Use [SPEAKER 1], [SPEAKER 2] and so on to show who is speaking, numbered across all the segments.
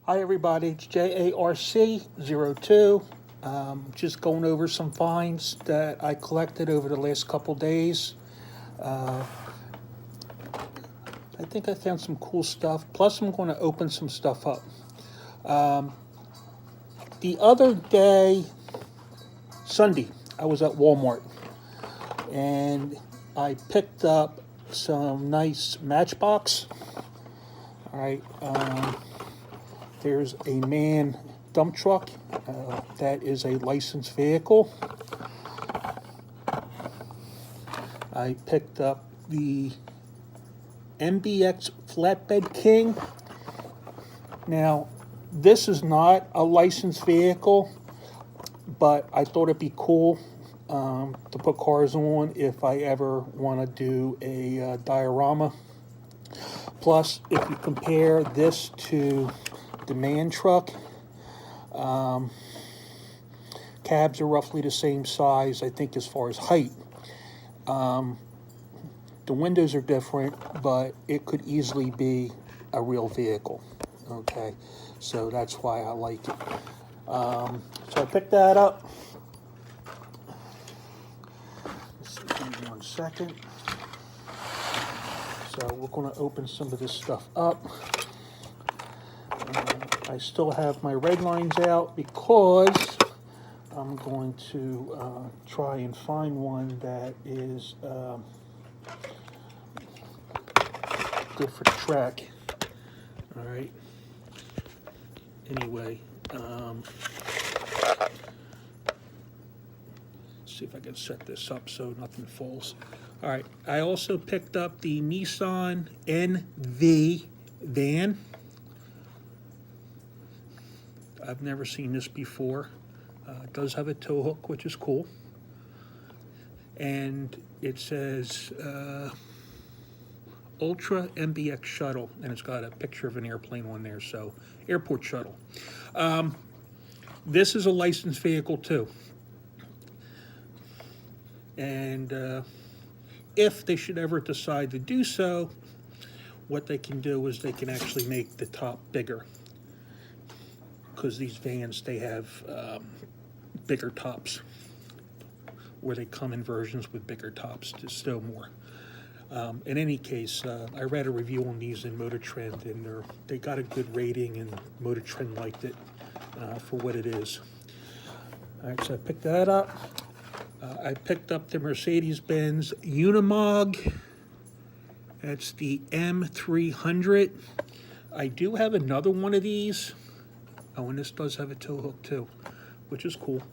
[SPEAKER 1] Hi everybody, it's JARC02. Just going over some finds that I collected over the last couple days. I think I found some cool stuff, plus I'm going to open some stuff up. The other day, Sunday, I was at Walmart and I picked up some nice Matchbox. All right. There's a MAN dump truck that is a licensed vehicle. I picked up the MBX Flatbed King. Now, this is not a licensed vehicle, but I thought it'd be cool to put cars on if I ever want to do a diorama. Plus, if you compare this to the MAN truck, cabs are roughly the same size, I think, as far as height. The windows are different, but it could easily be a real vehicle. Okay, so that's why I like it. So I picked that up. Let's see, give me 1 second. So we're going to open some of this stuff up. I still have my red lines out because I'm going to try and find one that is good for the track. All right. Anyway, see if I can set this up so nothing falls. All right. I also picked up the Nissan NV van. I've never seen this before. It does have a tow hook, which is cool. And it says Ultra MBX Shuttle, and it's got a picture of an airplane on there, so airport shuttle. This is a licensed vehicle too. And if they should ever decide to do so, what they can do is they can actually make the top bigger. Because these vans, they have bigger tops, where they come in versions with bigger tops to stow more. In any case, I read a review on these in Motor Trend, and they got a good rating, and Motor Trend liked it for what it is. All right, so I picked that up. I picked up the Mercedes-Benz Unimog. That's the M300. I do have another one of these. Oh, and this does have a tow hook too, which is cool.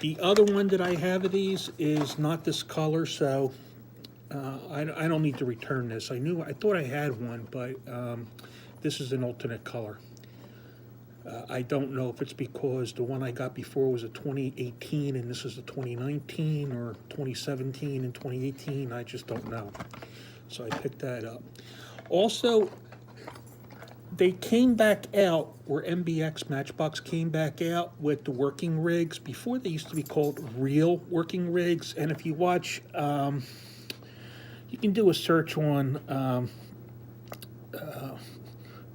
[SPEAKER 1] The other one that I have of these is not this color, so I don't need to return this. I thought I had one, but this is an alternate color. I don't know if it's because the one I got before was a 2018 and this is a 2019, or 2017 and 2018. I just don't know. So I picked that up. Also, they came back out, or MBX Matchbox came back out with the working rigs. Before, they used to be called real working rigs. And if you watch, you can do a search on,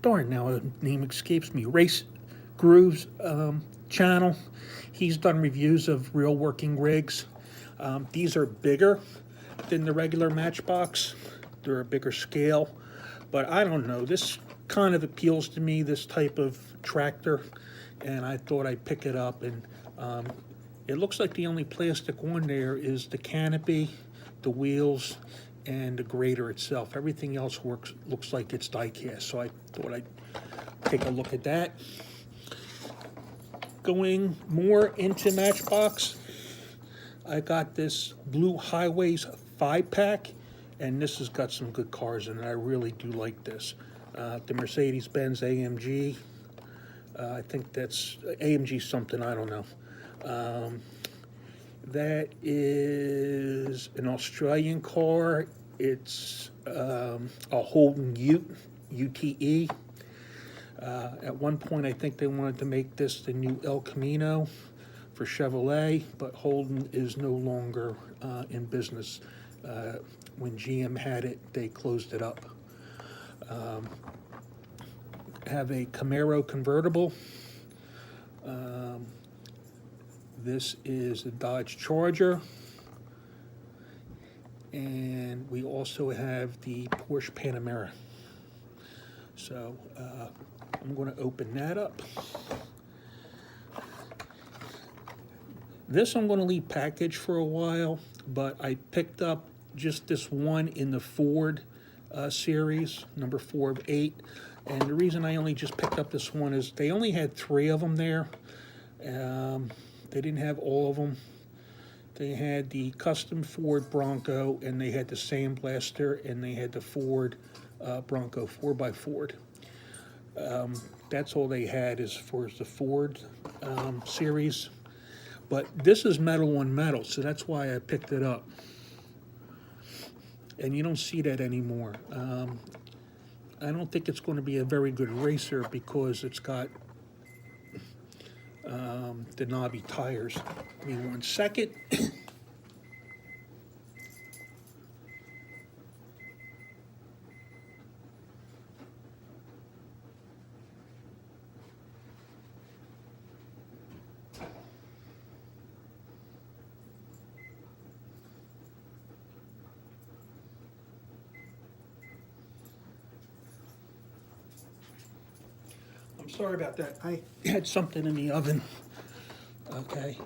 [SPEAKER 1] darn, now the name escapes me, Race Groove's channel. He's done reviews of real working rigs. These are bigger than the regular Matchbox. They're a bigger scale, but I don't know. This kind of appeals to me, this type of tractor, and I thought I'd pick it up. And it looks like the only plastic on there is the canopy, the wheels, and the grader itself. Everything else looks like it's die-cast, so I thought I'd take a look at that. Going more into Matchbox, I got this Blue Highways 5-pack, and this has got some good cars in it. I really do like this. The Mercedes-Benz AMG, I think that's AMG something, I don't know. That is an Australian car. It's a Holden UTE. At one point, I think they wanted to make this the new El Camino for Chevrolet, but Holden is no longer in business. When GM had it, they closed it up. Have a Camaro convertible. This is the Dodge Charger. And we also have the Porsche Panamera. So I'm going to open that up. This I'm going to leave packaged for a while, but I picked up just this one in the Ford series, number 4 of 8. And the reason I only just picked up this one is they only had 3 of them there. They didn't have all of them. They had the custom Ford Bronco, and they had the Sandblaster, and they had the Ford Bronco 4x4. That's all they had as far as the Ford series. But this is metal on metal, so that's why I picked it up. And you don't see that anymore. I don't think it's going to be a very good racer because it's got the knobby tires. Give me 1 second. I'm sorry about that. I had something in the oven. Okay.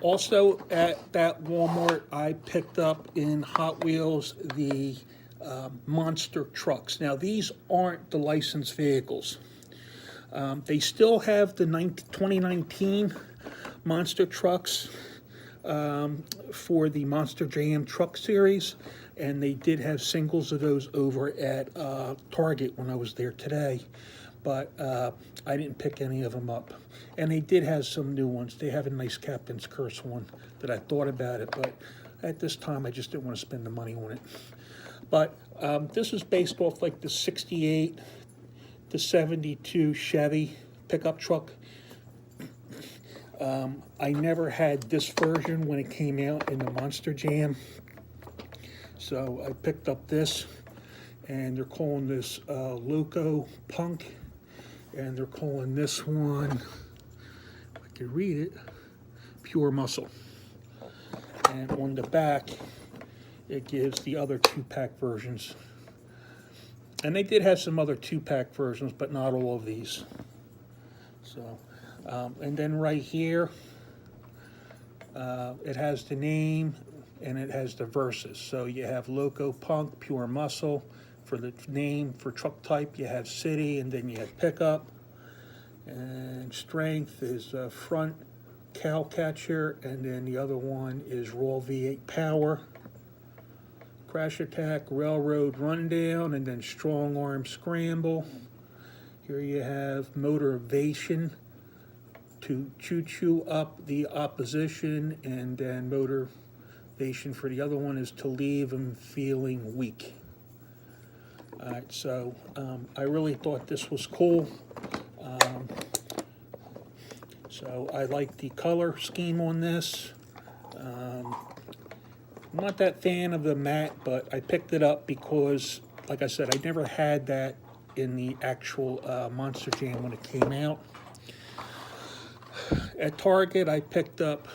[SPEAKER 1] Also at that Walmart, I picked up in Hot Wheels the monster trucks. Now these aren't the licensed vehicles. They still have the 2019 monster trucks for the Monster Jam truck series, and they did have singles of those over at Target when I was there today. But I didn't pick any of them up. And they did have some new ones. They have a nice Captain's Curse one that I thought about it, but at this time I just didn't want to spend the money on it. But this is based off like the 68 to 72 Chevy pickup truck. I never had this version when it came out in the Monster Jam. So I picked up this, and they're calling this Loco Punk. And they're calling this one, if I can read it, Pure Muscle. And on the back, it gives the other 2-pack versions. And they did have some other 2-pack versions, but not all of these. So, and then right here, it has the name and it has the verses. So you have Loco Punk, Pure Muscle. For the name, for truck type, you have city, and then you have pickup. And strength is front cow catcher, and then the other one is raw V8 power. Crash attack, railroad rundown, and then strong arm scramble. Here you have motivation to choo-choo up the opposition, and then motivation for the other one is to leave them feeling weak. All right, so I really thought this was cool. So I like the color scheme on this. I'm not that fan of the matte, but I picked it up because, like I said, I never had that in the actual Monster Jam when it came out. At Target, I picked up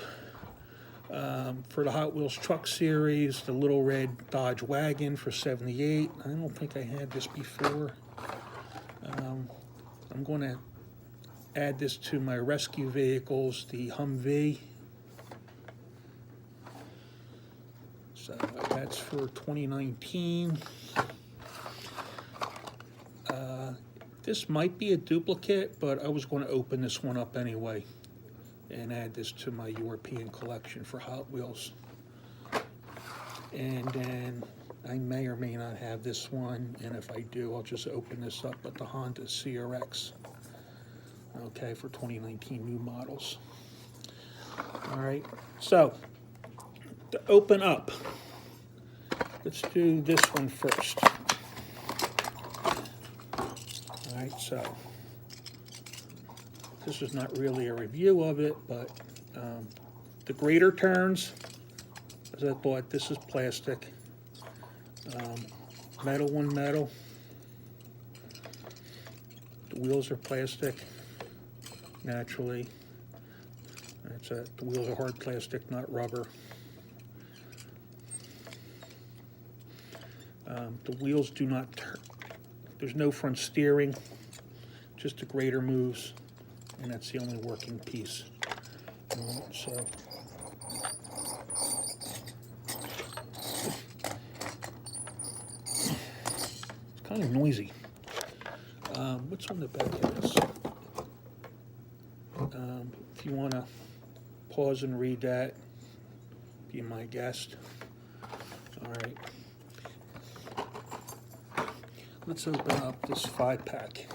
[SPEAKER 1] for the Hot Wheels truck series, the little red Dodge wagon for $78. I don't think I had this before. I'm going to add this to my rescue vehicles, the Humvee. So that's for 2019. This might be a duplicate, but I was going to open this one up anyway and add this to my European collection for Hot Wheels. And then I may or may not have this one, and if I do, I'll just open this up at the Honda CRX. Okay, for 2019 new models. All right, so to open up, let's do this one first. All right, so this is not really a review of it, but the grater turns, as I thought, this is plastic. Metal on metal. The wheels are plastic, naturally. That's it. The wheels are hard plastic, not rubber. The wheels do not turn. There's no front steering, just the grader moves, and that's the only working piece. So it's kind of noisy. What's on the back of this? If you want to pause and read that, be my guest. All right. Let's open up this 5-pack.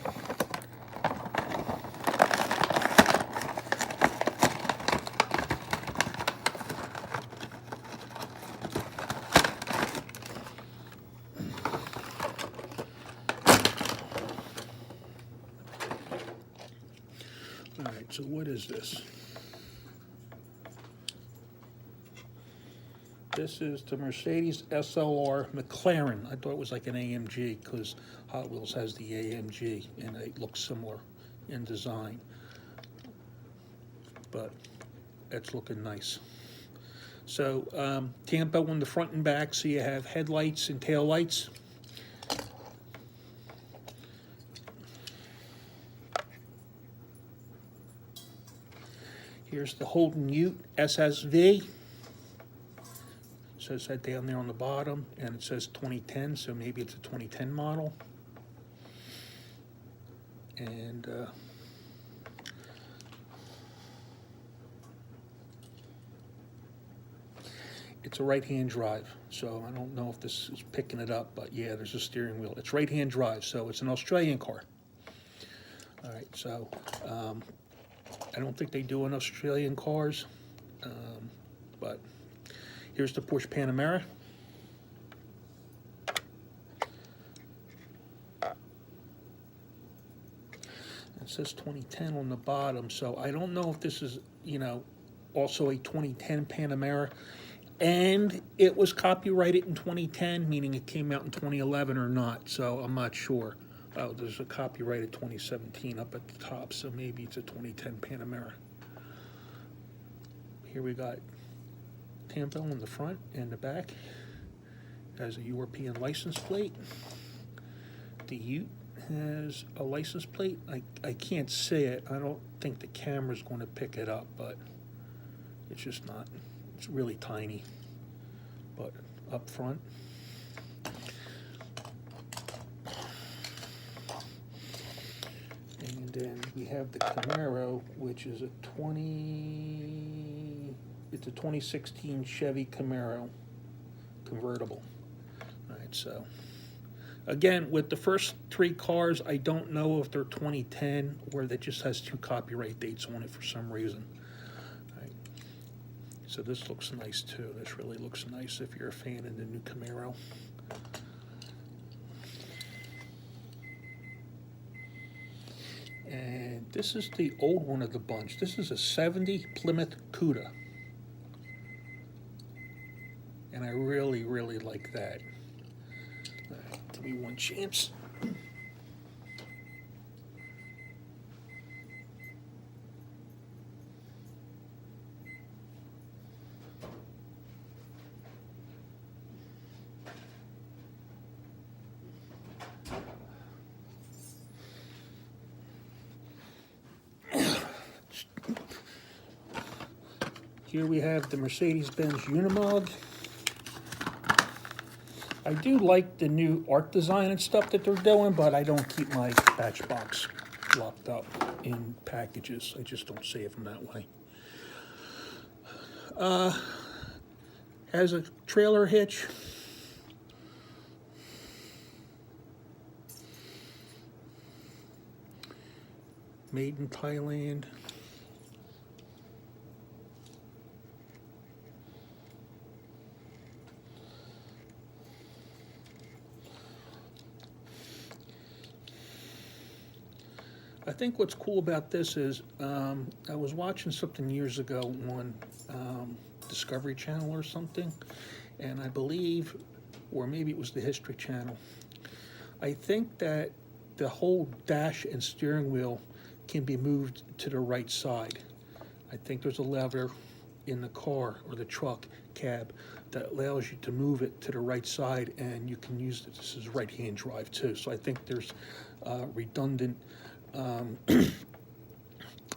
[SPEAKER 1] All right, so what is this? This is the Mercedes SLR McLaren. I thought it was like an AMG because Hot Wheels has the AMG and it looks similar in design. But it's looking nice. So Tampo on the front and back, so you have headlights and tail lights. Here's the Holden Ute SSV. Says that down there on the bottom, and it says 2010, so maybe it's a 2010 model. And it's a right-hand drive, so I don't know if this is picking it up, but yeah, there's a steering wheel. It's right-hand drive, so it's an Australian car. All right, so I don't think they do in Australian cars, but here's the Porsche Panamera. It says 2010 on the bottom, so I don't know if this is, also a 2010 Panamera. And it was copyrighted in 2010, meaning it came out in 2011 or not, so I'm not sure. Oh, there's a copyrighted 2017 up at the top, so maybe it's a 2010 Panamera. Here we got Tampo in the front and the back. It has a European license plate. The Ute has a license plate. I can't see it. I don't think the camera's going to pick it up, but it's just not. It's really tiny. But up front. And then we have the Camaro, which is a 2016 Chevy Camaro convertible. All right, so again, with the first 3 cars, I don't know if they're 2010 or that just has 2 copyright dates on it for some reason. All right. So this looks nice too. This really looks nice if you're a fan of the new Camaro. And this is the old one of the bunch. This is a 70 Plymouth Cuda. And I really, really like that. All right, give me one chance. Here we have the Mercedes-Benz Unimog. I do like the new art design and stuff that they're doing, but I don't keep my Batchbox locked up in packages. I just don't save them that way. Has a trailer hitch. Made in Thailand. I think what's cool about this is I was watching something years ago on Discovery Channel or something, and I believe or maybe it was the History Channel. I think that the whole dash and steering wheel can be moved to the right side. I think there's a lever in the car or the truck cab that allows you to move it to the right side, and you can use it. This is right-hand drive too, so I think there's redundant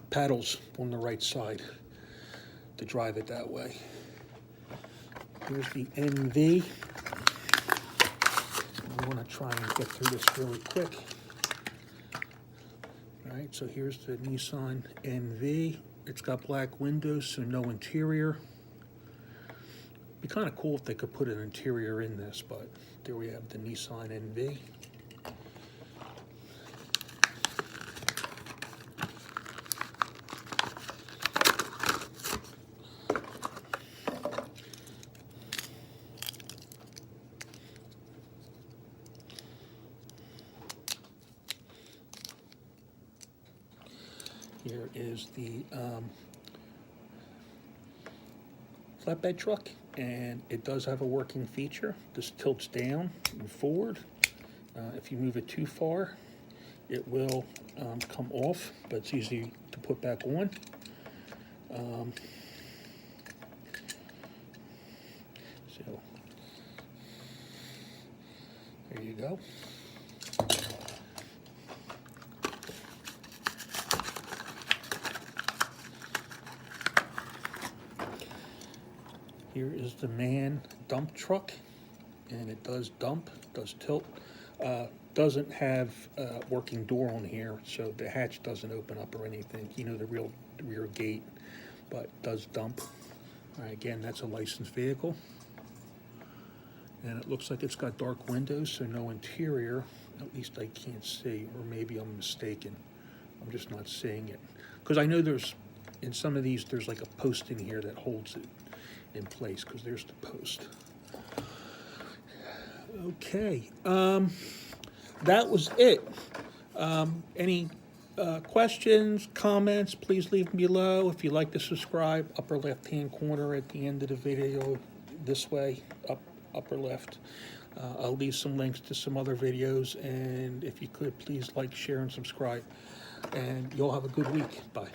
[SPEAKER 1] paddles on the right side to drive it that way. Here's the NV. I want to try and get through this really quick. All right, so here's the Nissan NV. It's got black windows, so no interior. Be kind of cool if they could put an interior in this, but there we have the Nissan NV. Here is the flatbed truck, and it does have a working feature. This tilts down and forward. If you move it too far, it will come off, but it's easy to put back on. So there you go. Here is the MAN dump truck, and it does dump, does tilt. Doesn't have a working door on here, so the hatch doesn't open up or anything, you know, the rear gate, but does dump. All right, again, that's a licensed vehicle. And it looks like it's got dark windows, so no interior. At least I can't see, or maybe I'm mistaken. I'm just not seeing it. Because I know there's, in some of these, there's like a post in here that holds it in place, because there's the post. Okay, that was it. Any questions, comments, please leave them below. If you'd like to subscribe, upper left-hand corner at the end of the video, this way, upper left. I'll leave some links to some other videos, and if you could, please like, share, and subscribe. And you'll have a good week. Bye.